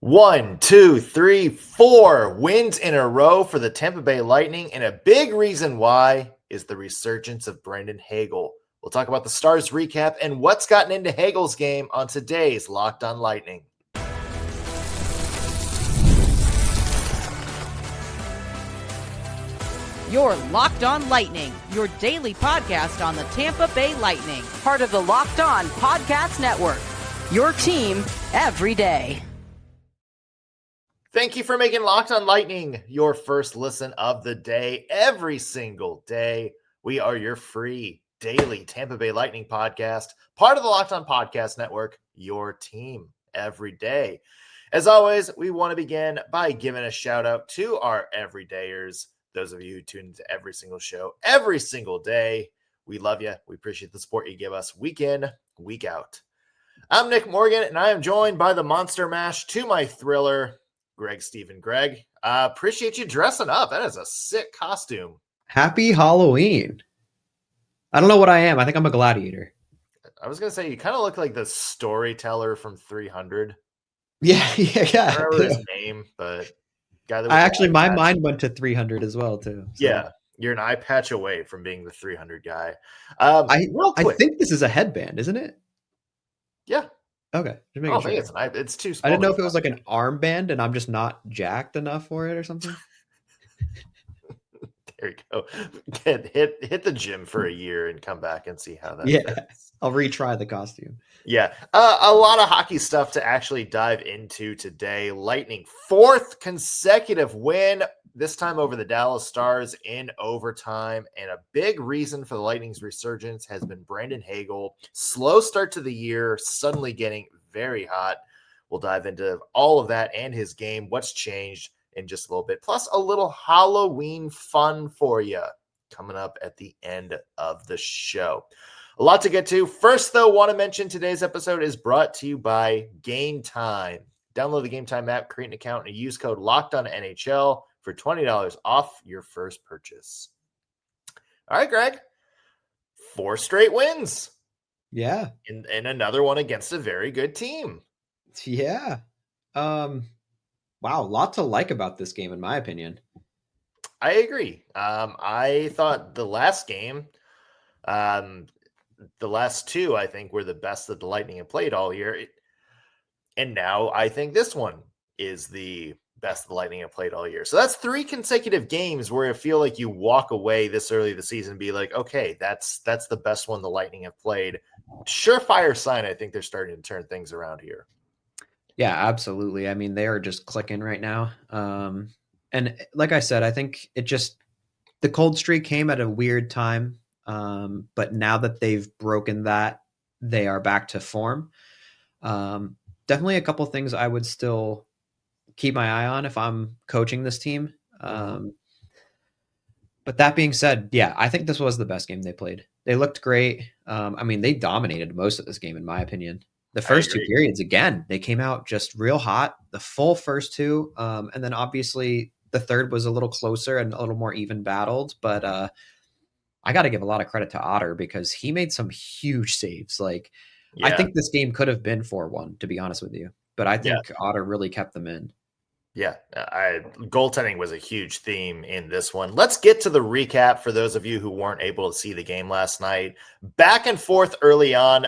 One, two, three, 4 wins in a row for the Tampa Bay Lightning, and a big reason why is the resurgence of Brandon Hagel. We'll talk about the Stars recap and what's gotten into Hagel's game on today's Locked on Lightning. You're Locked on Lightning, your daily podcast on the Tampa Bay Lightning, part of the Locked on Podcast Network, your team every day. Thank you for making Locked on Lightning your first listen of the day. Every single day, we are your free daily Tampa Bay Lightning podcast, part of the Locked on Podcast Network, your team every day. As always, we want to begin by giving a shout out to our everydayers, those of you who tune into every single show, every single day. We love you. We appreciate the support you give us week in, week out. I'm Nick Morgan, and I am joined by the Monster Mash to my thriller, Greg Stephen. Greg, appreciate you dressing up. That is a sick costume. Happy Halloween. I don't know what I am. I think I'm a gladiator. I was going to say, you kind of look like the storyteller from 300. Yeah. I don't remember his name, but guy that my mind went to 300 as well, too. So. Yeah, you're an eye patch away from being the 300 guy. I think this is a headband, isn't it? Yeah. Okay. I don't think it's too small. I didn't know if it was like an armband and I'm just not jacked enough for it or something. There you go. Hit the gym for a year and come back and see how that fits. I'll retry the costume. Yeah. A lot of hockey stuff to actually dive into today. Lightning 4th consecutive win, this time over the Dallas Stars in overtime. And a big reason for the Lightning's resurgence has been Brandon Hagel. Slow start to the year, suddenly getting very hot. We'll dive into all of that and his game, what's changed in just a little bit. Plus a little Halloween fun for you coming up at the end of the show. A lot to get to. First, though, want to mention today's episode is brought to you by Gametime. Download the Gametime app, create an account, and use code LOCKEDONNHL for $20 off your first purchase. All right, Greg. 4 straight wins. Yeah. And another one against a very good team. Yeah. Wow, a lot to like about this game, in my opinion. I agree. I thought the last game, the last 2, I think, were the best that the Lightning have played all year. And now I think this one is the best the Lightning have played all year. So that's 3 consecutive games where I feel like you walk away this early in the season and be like, okay, that's the best one the Lightning have played. Surefire sign, I think they're starting to turn things around here. Yeah, absolutely. I mean, they are just clicking right now. And like I said, I think the cold streak came at a weird time. But now that they've broken that, they are back to form. Definitely a couple things I would still keep my eye on if I'm coaching this team. But that being said, yeah, I think this was the best game they played. They looked great. I mean, they dominated most of this game, in my opinion. The first 2 periods, again, they came out just real hot, the full first 2. And then obviously the third was a little closer and a little more even battled. But I got to give a lot of credit to Otter because he made some huge saves. I think this game could have been 4-1, to be honest with you. But I think Otter really kept them in. Yeah, goaltending was a huge theme in this one. Let's get to the recap for those of you who weren't able to see the game last night. Back and forth early on.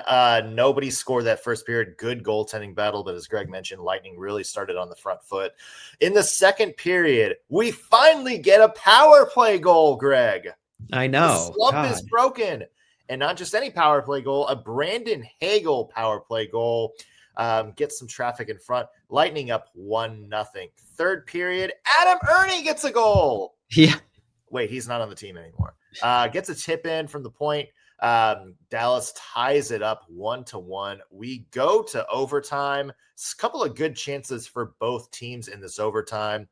Nobody scored that first period. Good goaltending battle, but as Greg mentioned, Lightning really started on the front foot. In the second period, we finally get a power play goal, Greg. I know. The slump is broken. And not just any power play goal, a Brandon Hagel power play goal. Gets some traffic in front. Lightning up 1-0. Third period, Adam Ernie gets a goal. Yeah. Wait, he's not on the team anymore. Gets a tip in from the point. Dallas ties it up 1-1. We go to overtime. A couple of good chances for both teams in this overtime.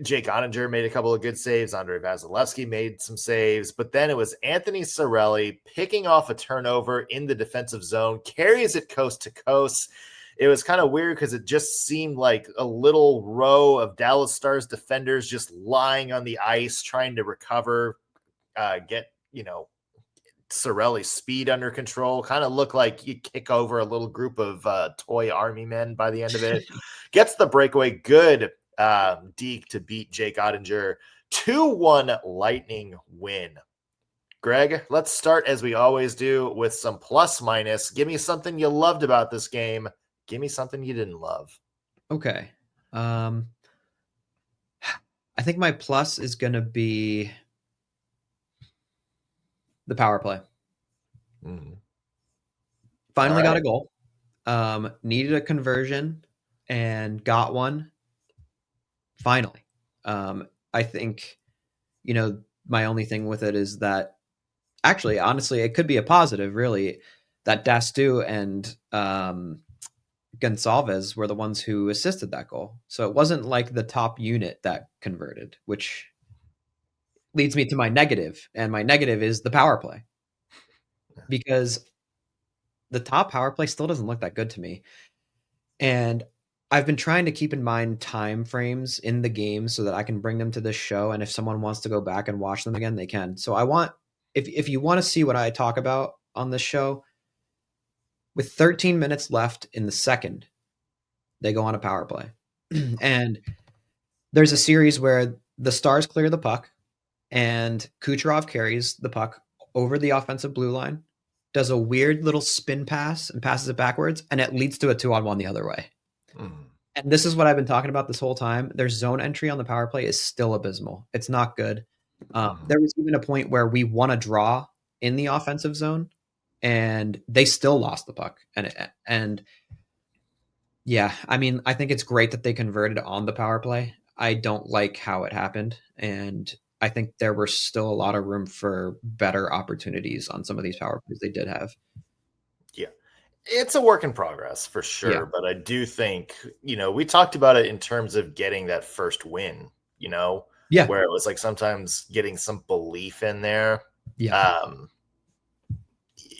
Jake Oettinger made a couple of good saves. Andrei Vasilevsky made some saves, but then it was Anthony Cirelli picking off a turnover in the defensive zone, carries it coast to coast. It was kind of weird because it just seemed like a little row of Dallas Stars defenders just lying on the ice, trying to recover, Cirelli speed under control. Kind of looked like you kick over a little group of toy army men by the end of it. Gets the breakaway. Good deke to beat Jake Ottinger. 2-1 Lightning win. Greg, let's start as we always do with some plus minus. Give me something you loved about this game. Give me something you didn't love. Okay. I think my plus is going to be the power play. Finally got a goal. Needed a conversion and got one. Finally. I think, my only thing with it is that actually, honestly, it could be a positive, really, that Dastu and Gonçalves were the ones who assisted that goal. So it wasn't like the top unit that converted, which leads me to my negative. And my negative is the power play. Because the top power play still doesn't look that good to me. And I've been trying to keep in mind time frames in the game so that I can bring them to this show. And if someone wants to go back and watch them again, they can. So I want, if you want to see what I talk about on this show, with 13 minutes left in the second, they go on a power play. And there's a series where the Stars clear the puck and Kucherov carries the puck over the offensive blue line, does a weird little spin pass and passes it backwards, and it leads to a 2-on-1 the other way. And this is what I've been talking about this whole time. Their zone entry on the power play is still abysmal. It's not good. There was even a point where we won a draw in the offensive zone, and they still lost the puck. And yeah, I mean, I think it's great that they converted on the power play. I don't like how it happened, and I think there were still a lot of room for better opportunities on some of these power plays they did have. Yeah. It's a work in progress for sure, but I do think, we talked about it in terms of getting that first win, where it was like sometimes getting some belief in there.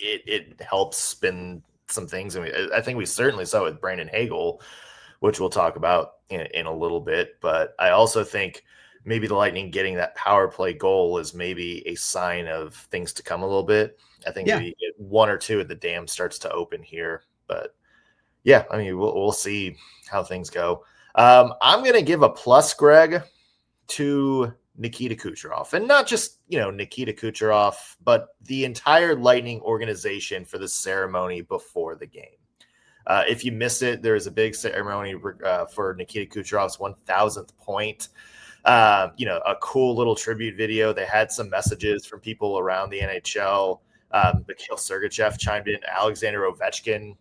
It helps spin some things. And I think we certainly saw it with Brandon Hagel, which we'll talk about in a little bit. But I also think maybe the Lightning getting that power play goal is maybe a sign of things to come a little bit. I think maybe one or two of the dam starts to open here. But yeah, I mean, we'll see how things go. I'm going to give a plus, Greg, to Nikita Kucherov. And not just, Nikita Kucherov, but the entire Lightning organization for the ceremony before the game. If you missed it, there was a big ceremony for Nikita Kucherov's 1,000th point. A cool little tribute video. They had some messages from people around the NHL. Mikhail Sergachev chimed in. Alexander Ovechkin,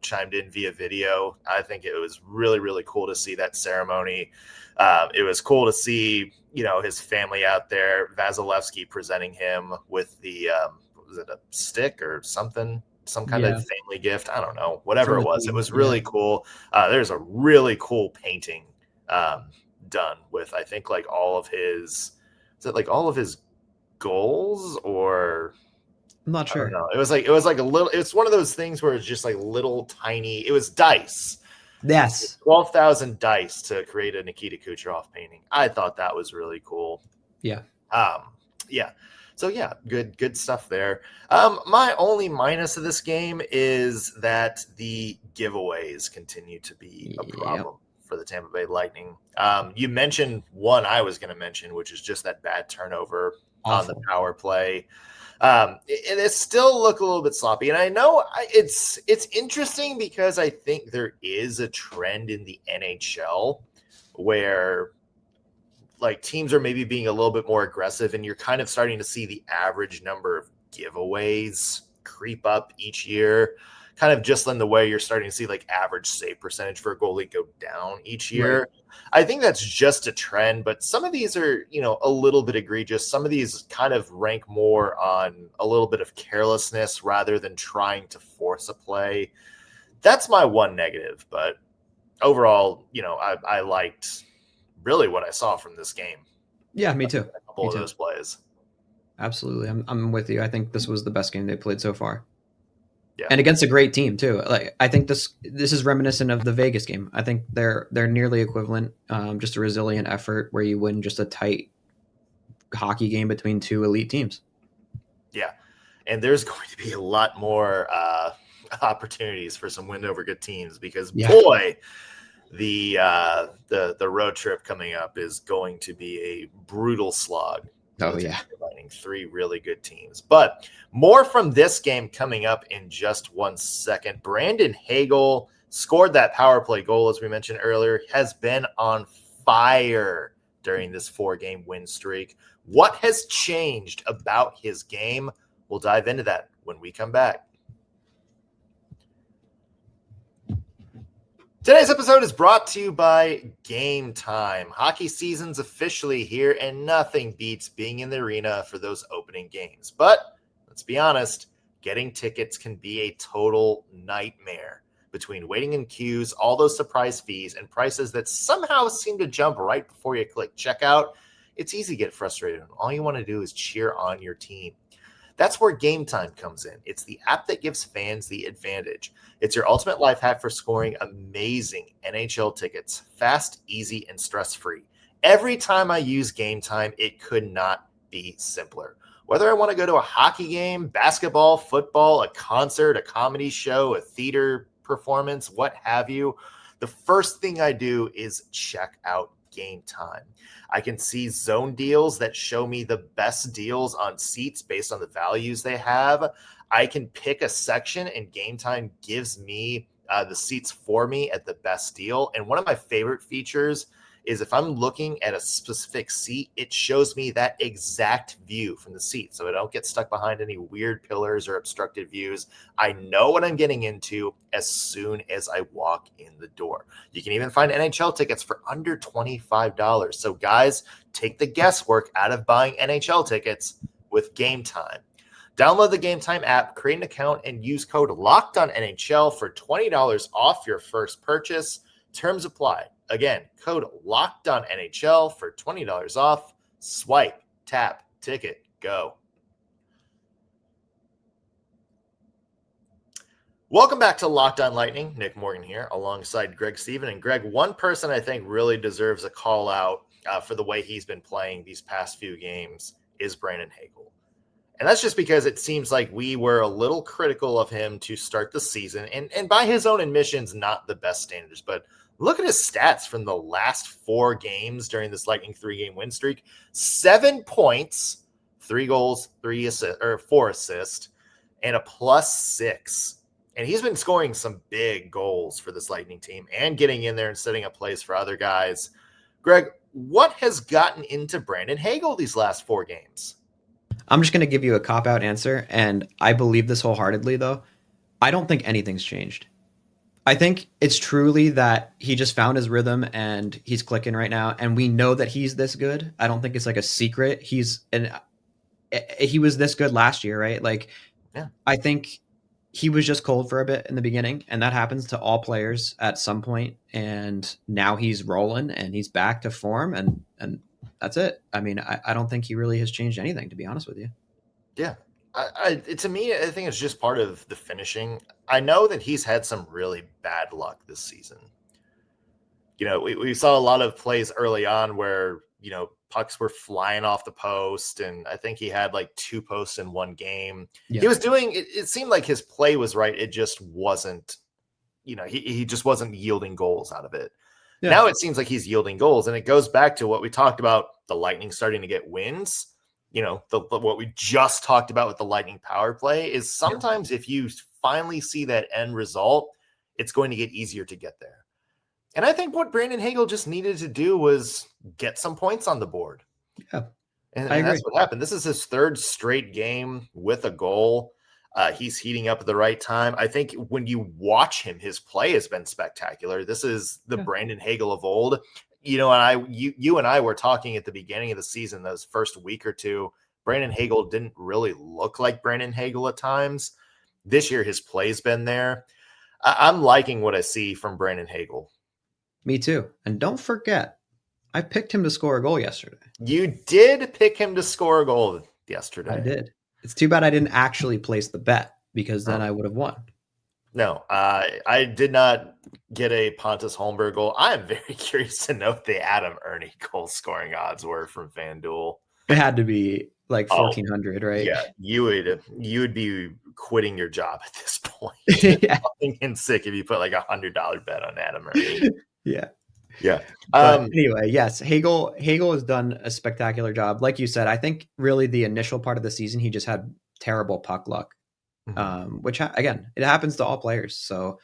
chimed in via video. I think it was really, really cool to see that ceremony. It was cool to see, his family out there. Vasilevsky presenting him with the, was it a stick or something? Some kind of family gift. I don't know. Whatever it was. It was really cool. There's a really cool painting done with, I think, like all of his, is it like all of his goals, or I'm not sure. I don't know. It was like a little, it's one of those things where it's just like little tiny, it was dice. Yes. 12,000 dice to create a Nikita Kucherov painting. I thought that was really cool. Yeah. So yeah, good stuff there. My only minus of this game is that the giveaways continue to be a problem for the Tampa Bay Lightning. You mentioned one I was going to mention, which is just that bad turnover on the power play. It still look a little bit sloppy, and I know it's interesting because I think there is a trend in the NHL where like teams are maybe being a little bit more aggressive, and you're kind of starting to see the average number of giveaways creep up each year, kind of just in the way you're starting to see like average save percentage for a goalie go down each year. Right. I think that's just a trend, but some of these are, a little bit egregious. Some of these kind of rank more on a little bit of carelessness rather than trying to force a play. That's my one negative, but overall, I liked really what I saw from this game. Yeah, me too. A couple of those plays. Absolutely. I'm with you. I think this was the best game they played so far. Yeah. And against a great team too. Like I think this is reminiscent of the Vegas game. I think they're nearly equivalent. Just a resilient effort where you win just a tight hockey game between two elite teams. Yeah. And there's going to be a lot more opportunities for some win over good teams because boy, the road trip coming up is going to be a brutal slog. Oh yeah. Lightning, 3 really good teams. But more from this game coming up in just 1 second. Brandon Hagel scored that power play goal, as we mentioned earlier, has been on fire during this 4-game win streak. What has changed about his game? We'll dive into that when we come back. Today's episode is brought to you by Gametime. Hockey season's officially here, and nothing beats being in the arena for those opening games. But let's be honest, getting tickets can be a total nightmare. Between waiting in queues, all those surprise fees, and prices that somehow seem to jump right before you click checkout, it's easy to get frustrated. All you want to do is cheer on your team. That's where Gametime comes in. It's the app that gives fans the advantage. It's your ultimate life hack for scoring amazing NHL tickets, fast, easy, and stress-free. Every time I use Gametime, it could not be simpler. Whether I want to go to a hockey game, basketball, football, a concert, a comedy show, a theater performance, what have you, the first thing I do is check out Gametime. I can see zone deals that show me the best deals on seats based on the values they have. I can pick a section and Gametime gives me the seats for me at the best deal. And one of my favorite features is if I'm looking at a specific seat, it shows me that exact view from the seat. So I don't get stuck behind any weird pillars or obstructed views. I know what I'm getting into as soon as I walk in the door. You can even find NHL tickets for under $25. So guys, take the guesswork out of buying NHL tickets with Gametime. Download the Gametime app, create an account, and use code LOCKEDONNHL for $20 off your first purchase. Terms apply. Again, code LOCKEDONNHL for $20 off. Swipe, tap, ticket, go. Welcome back to Locked On Lightning. Nick Morgan here alongside Greg Stephen. And Greg, one person I think really deserves a call out for the way he's been playing these past few games is Brandon Hagel. And that's just because it seems like we were a little critical of him to start the season. And by his own admissions, not the best standards. But look at his stats from the last 4 games during this Lightning 3-game win streak. 7 points, 3 goals, 4 assists, and a +6. And he's been scoring some big goals for this Lightning team and getting in there and setting up plays for other guys. Greg, what has gotten into Brandon Hagel these last 4 games? I'm just going to give you a cop-out answer, and I believe this wholeheartedly, though. I don't think anything's changed. I think it's truly that he just found his rhythm and he's clicking right now, and we know that he's this good. I don't think it's like a secret. He was this good last year, right? Like, yeah. I think he was just cold for a bit in the beginning, and that happens to all players at some point. And now he's rolling and he's back to form, and that's it. I mean, I don't think he really has changed anything, to be honest with you. Yeah. To me, I think it's just part of the finishing. I know that he's had some really bad luck this season. You know, we saw a lot of plays early on where, you know, pucks were flying off the post, and I think he had like 2 posts in 1 game. Yeah. He was doing it seemed like his play was right. It just wasn't, you know, he just wasn't yielding goals out of it. Yeah. Now it seems like he's yielding goals, and it goes back to what we talked about, the Lightning starting to get wins. You know, what we just talked about with the Lightning power play is sometimes if you finally see that end result, it's going to get easier to get there. And I think what Brandon Hagel just needed to do was get some points on the board. Yeah, and that's what happened. This is his 3rd straight game with a goal. He's heating up at the right time. I think when you watch him, his play has been spectacular. This is the Brandon Hagel of old. You know, and you and I were talking at the beginning of the season, those first week or 2, Brandon Hagel didn't really look like Brandon Hagel at times. This year, his play's been there. I'm liking what I see from Brandon Hagel. Me too. And don't forget, I picked him to score a goal yesterday. You did pick him to score a goal yesterday. I did. It's too bad I didn't actually place the bet, because then I would have won. No, I did not get a Pontus Holmberg goal. I am very curious to know what the Adam Ernie goal scoring odds were from FanDuel. It had to be like 1,400, right? Yeah, you would be quitting your job at this point. Yeah. Fucking in sick if you put like $100 bet on Adam Murray. Yeah. Yeah. But anyway, yes, Hagel has done a spectacular job. Like you said, I think really the initial part of the season, he just had terrible puck luck, which again, it happens to all players. So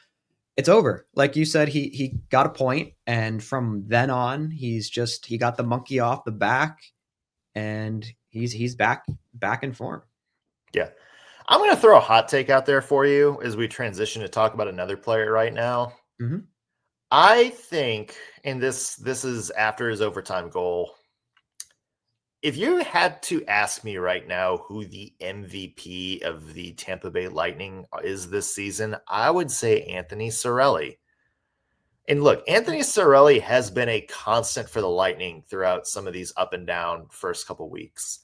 it's over. Like you said, he got a point, and from then on, he got the monkey off the back, and he's back in form. Yeah. I'm going to throw a hot take out there for you as we transition to talk about another player right now. Mm-hmm. I think, and this is after his overtime goal, if you had to ask me right now who the MVP of the Tampa Bay Lightning is this season, I would say Anthony Cirelli. And look, Anthony Cirelli has been a constant for the Lightning throughout some of these up and down first couple weeks.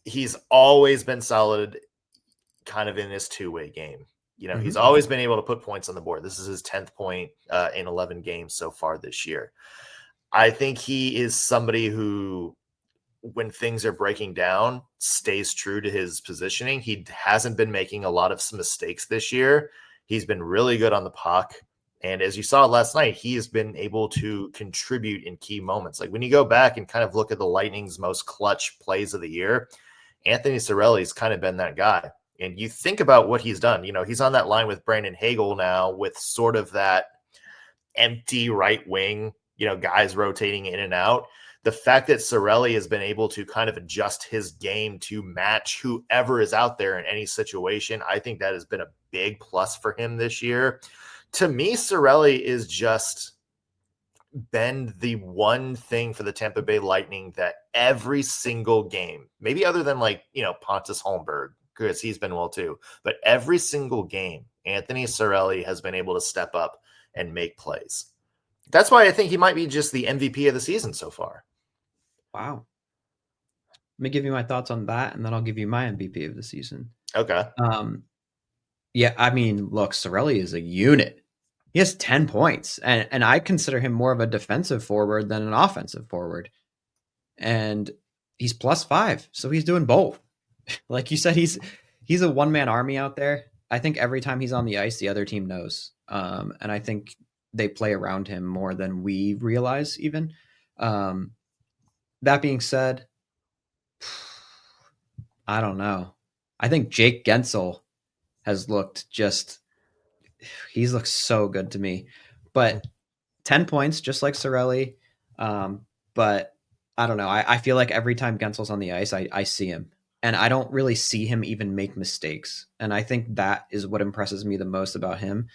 He's always been solid kind of in his two-way game. He's always been able to put points on the board. This is his 10th point in 11 games so far this year. I think he is somebody who, when things are breaking down, stays true to his positioning. He hasn't been making a lot of mistakes this year. He's been really good on the puck. And as you saw last night, he has been able to contribute in key moments. Like when you go back and kind of look at the Lightning's most clutch plays of the year, Anthony Cirelli's kind of been that guy. And you think about what he's done. He's on that line with Brandon Hagel now with sort of that empty right wing, guys rotating in and out. The fact that Cirelli has been able to kind of adjust his game to match whoever is out there in any situation, I think that has been a big plus for him this year. To me, Cirelli is just been the one thing for the Tampa Bay Lightning that every single game, maybe other than Pontus Holmberg, because he's been well too, but every single game, Anthony Cirelli has been able to step up and make plays. That's why I think he might be just the MVP of the season so far. Wow. Let me give you my thoughts on that, and then I'll give you my MVP of the season. Okay. Yeah, I mean, look, Cirelli is a unit. He has 10 points, and I consider him more of a defensive forward than an offensive forward. And he's +5, so he's doing both. Like you said, he's a one-man army out there. I think every time he's on the ice, the other team knows. And I think they play around him more than we realize even. That being said, I don't know. I think Jake Gensel has looked he's looked so good to me. But 10 points, just like Cirelli. But I don't know. I feel like every time Gensel's on the ice, I see him. And I don't really see him even make mistakes. And I think that is what impresses me the most about him.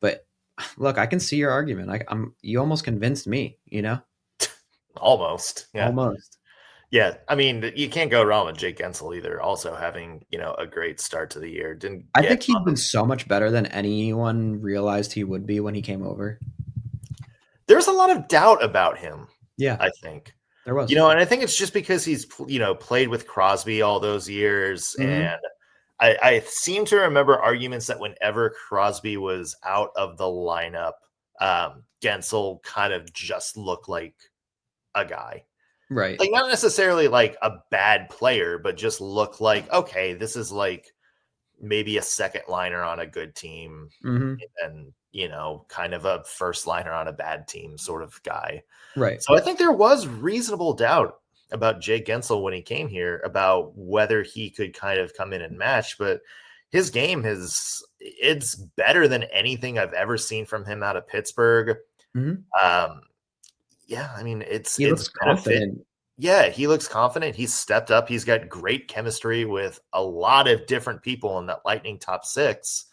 But look, I can see your argument. You almost convinced me, Almost. Yeah. Almost. Yeah. I mean, you can't go wrong with Jake Gensel either. Also having, a great start to the year. I think he's been so much better than anyone realized he would be when he came over. There's a lot of doubt about him. Yeah. I think. There was. And I think it's just because he's, played with Crosby all those years. Mm-hmm. And I seem to remember arguments that whenever Crosby was out of the lineup, Gensel kind of just looked like a guy. Right. Like not necessarily like a bad player, but just looked like, okay, this is like maybe a second liner on a good team. Mm-hmm. And kind of a first liner on a bad team sort of guy. Right. So I think there was reasonable doubt about Jake Gensel when he came here about whether he could kind of come in and match, but his game it's better than anything I've ever seen from him out of Pittsburgh. Mm-hmm. Yeah, I mean, he looks confident. Yeah, he looks confident. He's stepped up. He's got great chemistry with a lot of different people in that Lightning top 6.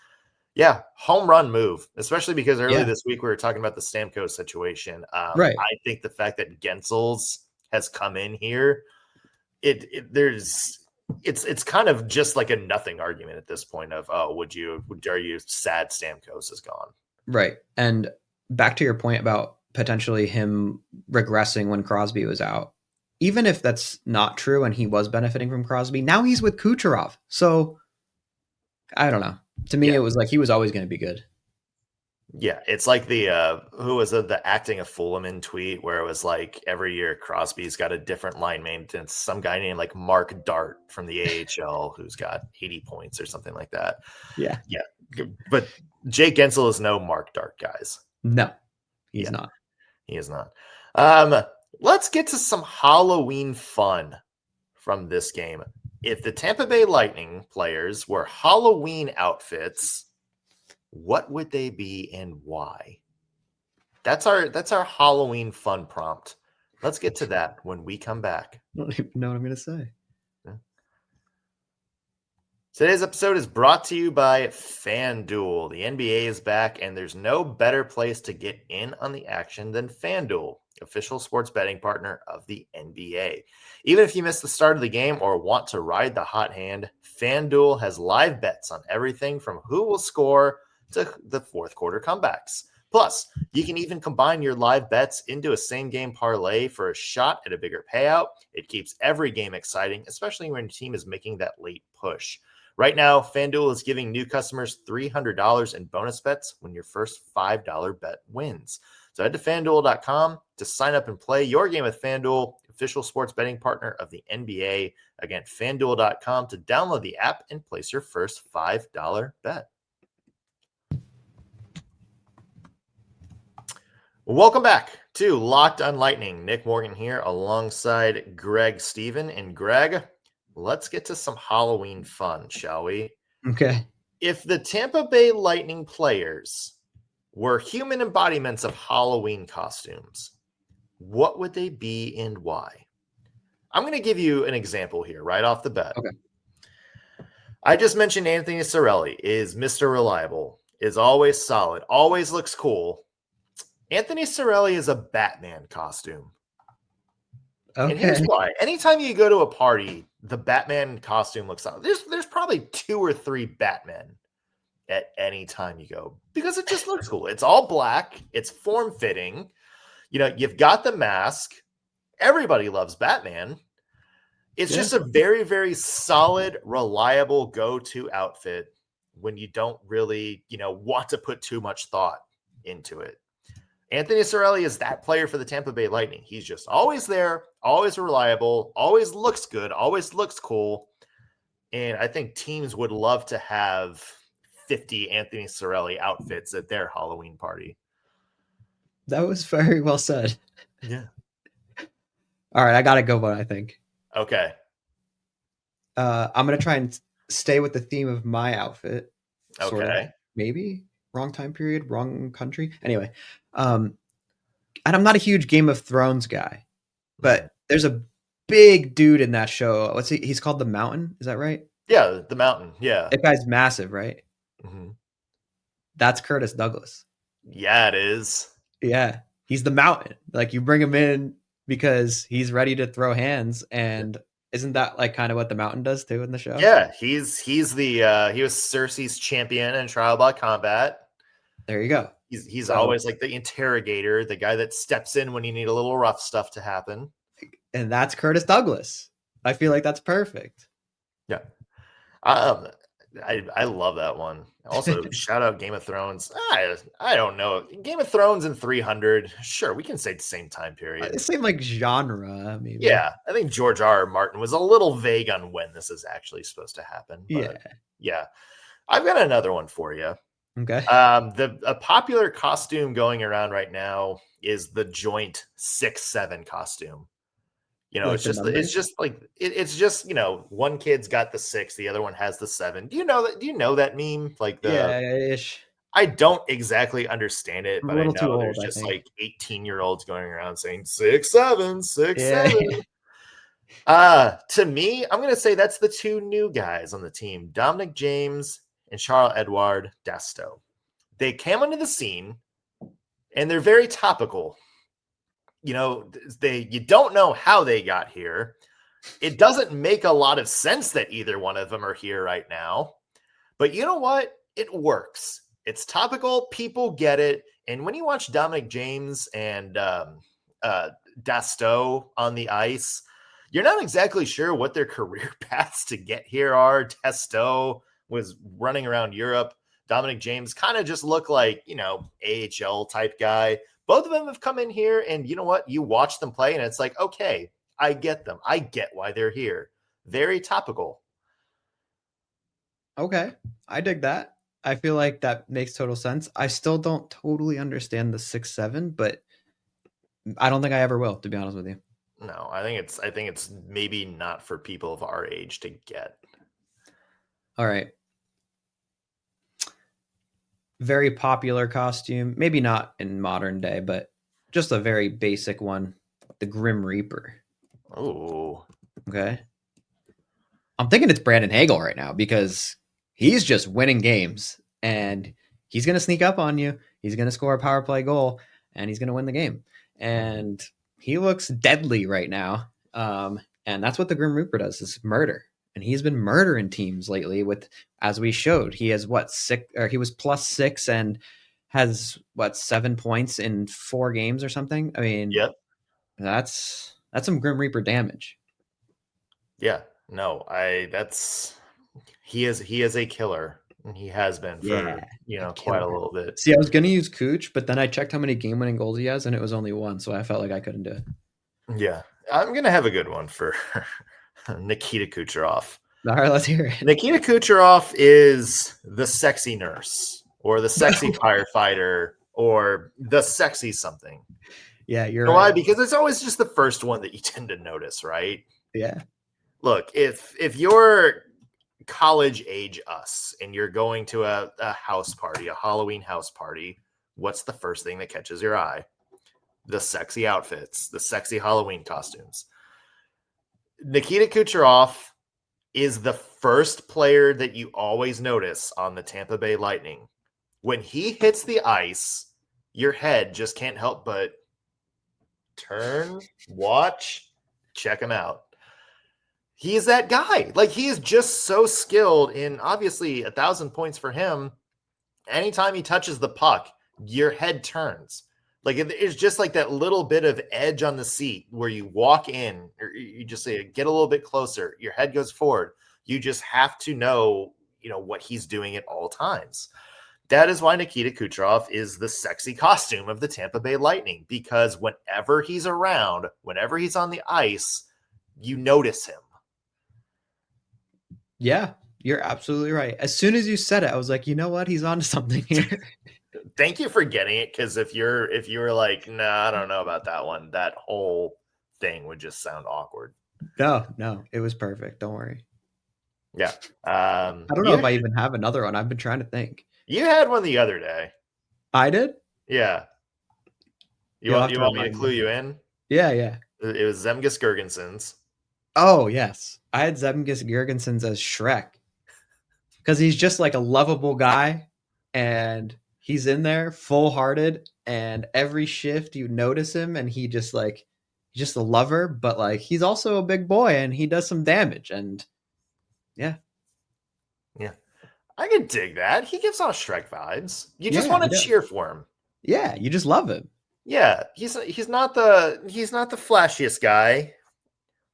Yeah, home run move, especially because earlier this week we were talking about the Stamkos situation. Right. I think the fact that Gensel's has come in here, it's kind of just like a nothing argument at this point of, are you sad Stamkos is gone? Right. And back to your point about potentially him regressing when Crosby was out. Even if that's not true and he was benefiting from Crosby, now he's with Kucherov. So I don't know. To me, it was like he was always going to be good. Yeah, it's like the who was it, the acting of Fullerman tweet where it was like every year Crosby's got a different line maintenance. Some guy named like Mark Dart from the AHL who's got 80 points or something like that. Yeah. Yeah, but Jake Gensel is no Mark Dart, guys. No, he's not. He is not. Um, let's get to some Halloween fun from this game. If the Tampa Bay Lightning players were Halloween outfits, what would they be and why? That's our Halloween fun prompt. Let's get to that when we come back. I don't even know what I'm going to say. Today's episode is brought to you by FanDuel. The NBA is back, and there's no better place to get in on the action than FanDuel, official sports betting partner of the NBA. Even if you missed the start of the game or want to ride the hot hand, FanDuel has live bets on everything from who will score to the fourth quarter comebacks. Plus, you can even combine your live bets into a same-game parlay for a shot at a bigger payout. It keeps every game exciting, especially when your team is making that late push. Right now, FanDuel is giving new customers $300 in bonus bets when your first $5 bet wins. So head to FanDuel.com to sign up and play your game with FanDuel, official sports betting partner of the NBA. Again, FanDuel.com to download the app and place your first $5 bet. Welcome back to Locked on Lightning. Nick Morgan here alongside Greg Stephen. And Greg, let's get to some Halloween fun, shall we? Okay. If the Tampa Bay Lightning players were human embodiments of Halloween costumes, what would they be and why? I'm going to give you an example here right off the bat. Okay. I just mentioned Anthony Cirelli is Mr. Reliable, is always solid, always looks cool. Anthony Cirelli is a Batman costume. Okay. And here's why. Anytime you go to a party, the Batman costume looks solid. There's probably 2 or 3 Batmen at any time you go because it just looks cool. It's all black. It's form-fitting. You know, you've got the mask. Everybody loves Batman. It's just a very, very solid, reliable go-to outfit when you don't really, want to put too much thought into it. Anthony Cirelli is that player for the Tampa Bay Lightning. He's just always there, always reliable, always looks good, always looks cool. And I think teams would love to have 50 Anthony Cirelli outfits at their Halloween party. That was very well said. Yeah. All right, I got to go one, I think. Okay. I'm going to try and stay with the theme of my outfit. Okay. Sort of, maybe. Wrong time period, wrong country. Anyway, and I'm not a huge Game of Thrones guy, but there's a big dude in that show. What's he? He's called the Mountain. Is that right? Yeah, the Mountain. Yeah. That guy's massive, right? Mm-hmm. That's Curtis Douglas. Yeah, it is. Yeah, he's the Mountain. Like you bring him in because he's ready to throw hands, and isn't that like kind of what the Mountain does too in the show? Yeah, he's the he was Cersei's champion in Trial by Combat. There you go. He's always like the interrogator, the guy that steps in when you need a little rough stuff to happen. And that's Curtis Douglas. I feel like that's perfect. Yeah. I love that one. Also, shout out Game of Thrones. I don't know. Game of Thrones and 300. Sure, we can say the same time period. The same like genre, maybe. Yeah, I think George R.R. Martin was a little vague on when this is actually supposed to happen. But yeah. I've got another one for you. Okay. A popular costume going around right now is the joint 6'7" costume. Like it's just one kid's got the 6, the other one has the 7. Do you know that meme? Like ish. I don't exactly understand it, but I know there's old, just like 18-year-olds going around saying 6'7", 6'7". To me, I'm gonna say that's the 2 new guys on the team, Dominic James and Charles-Edouard Dastow. They came onto the scene and they're very topical. You don't know how they got here. It doesn't make a lot of sense that either one of them are here right now. But you know what? It works. It's topical. People get it. And when you watch Dominic James and Dastow on the ice, you're not exactly sure what their career paths to get here are. Dastow was running around Europe. Dominic James kind of just look like, AHL type guy. Both of them have come in here, and you know what? You watch them play, and it's like, okay, I get them. I get why they're here. Very topical. Okay, I dig that. I feel like that makes total sense. I still don't totally understand the 6'7", but I don't think I ever will, to be honest with you. No, I think it's maybe not for people of our age to get. All right. Very popular costume, maybe not in modern day, but just a very basic one, the Grim Reaper. Oh. Okay. I'm thinking it's Brandon Hagel right now because he's just winning games and he's going to sneak up on you. He's going to score a power play goal and he's going to win the game. And he looks deadly right now. And that's what the Grim Reaper does, is murder. And he's been murdering teams lately with, as we showed, he has he was +6 and has 7 points in 4 games or something. I mean, yep. That's some Grim Reaper damage. Yeah, no, he is a killer. And he has been for, quite a little bit. See, I was going to use Cooch, but then I checked how many game-winning goals he has, and it was only 1, so I felt like I couldn't do it. Yeah, I'm going to have a good one for Nikita Kucherov. All right, let's hear it. Nikita Kucherov is the sexy nurse or the sexy firefighter or the sexy something. Yeah, you're right. Why? Because it's always just the first one that you tend to notice, right? Yeah. Look, if you're college age us and you're going to a house party, a Halloween house party, what's the first thing that catches your eye? The sexy outfits, the sexy Halloween costumes. Nikita Kucherov is the first player that you always notice on the Tampa Bay Lightning. When he hits the ice, your head just can't help but turn, watch, check him out. He is that guy. Like, he is just so skilled in, obviously, 1,000 points for him. Anytime he touches the puck, your head turns. Like, it's just like that little bit of edge on the seat where you walk in, or you just say, get a little bit closer. Your head goes forward. You just have to know, what he's doing at all times. That is why Nikita Kucherov is the sexy costume of the Tampa Bay Lightning, because whenever he's around, whenever he's on the ice, you notice him. Yeah, you're absolutely right. As soon as you said it, I was like, you know what? He's on to something here. Thank you for getting it, because if you were like, nah, I don't know about that one, that whole thing would just sound awkward. No, it was perfect. Don't worry. Yeah. I don't know if I even have another one. I've been trying to think. You had one the other day. I did? Yeah. You want me to clue you in? Yeah. It was Zemgus Girgensons. Oh, yes. I had Zemgus Girgensons as Shrek. Because he's just like a lovable guy. And he's in there full-hearted. And every shift you notice him. And he just just a lover. But like, he's also a big boy. And he does some damage. And yeah. I can dig that. He gives off Shrek vibes. You just want to cheer for him. Yeah, you just love him. Yeah, he's not the flashiest guy.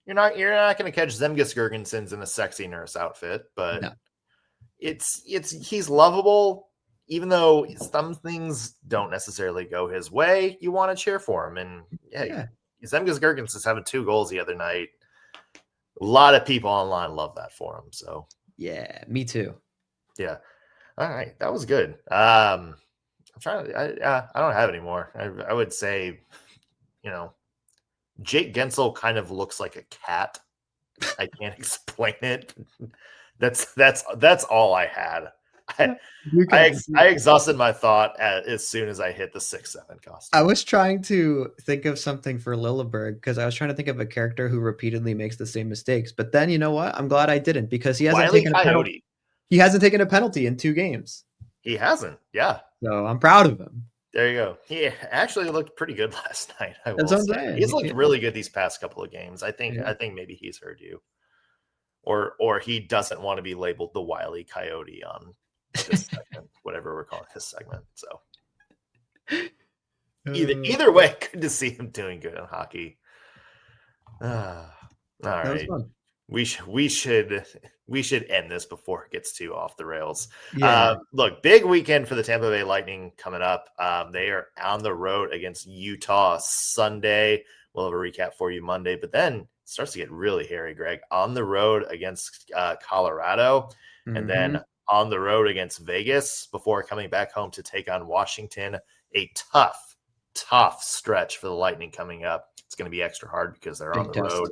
You're not going to catch Zemgus Girgensons in a sexy nurse outfit, but no. He's lovable. Even though some things don't necessarily go his way, you want to cheer for him. And yeah. Zemgus Girgensons having 2 goals the other night. A lot of people online love that for him. So yeah, me too. Yeah. All right. That was good. I'm trying to, I don't have any more. I would say, Jake Gensel kind of looks like a cat. I can't explain it. That's all I had. I exhausted my thought as soon as I hit the 6'7" costume. I was trying to think of something for Lilleberg because I was trying to think of a character who repeatedly makes the same mistakes. But then you know what? I'm glad I didn't, because he hasn't taken a penalty. He hasn't taken a penalty in 2 games. He hasn't. Yeah. So I'm proud of him. There you go. He actually looked pretty good last night. That's what I'm saying. He's looked really good these past couple of games. I think maybe he's heard you. Or he doesn't want to be labeled the Wile E. Coyote on this segment, whatever we're calling his segment. So either way, good to see him doing good in hockey. All right. We should end this before it gets too off the rails. Yeah. Look, big weekend for the Tampa Bay Lightning coming up. They are on the road against Utah Sunday. We'll have a recap for you Monday, but then it starts to get really hairy, Greg. On the road against Colorado, and then on the road against Vegas before coming back home to take on Washington. A tough stretch for the Lightning coming up. It's going to be extra hard because they're on the road.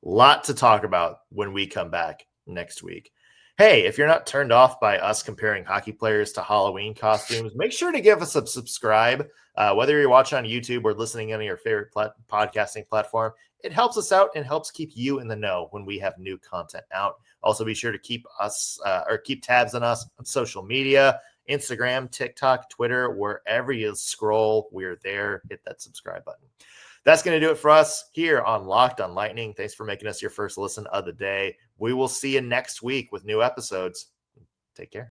Lot to talk about when we come back next week. Hey, if you're not turned off by us comparing hockey players to Halloween costumes, make sure to give us a subscribe. Whether you're watching on YouTube or listening on your favorite podcasting platform, it helps us out and helps keep you in the know when we have new content out. Also, be sure to keep tabs on us on social media, Instagram, TikTok, Twitter, wherever you scroll, we're there. Hit that subscribe button. That's going to do it for us here on Locked on Lightning. Thanks for making us your first listen of the day. We will see you next week with new episodes. Take care.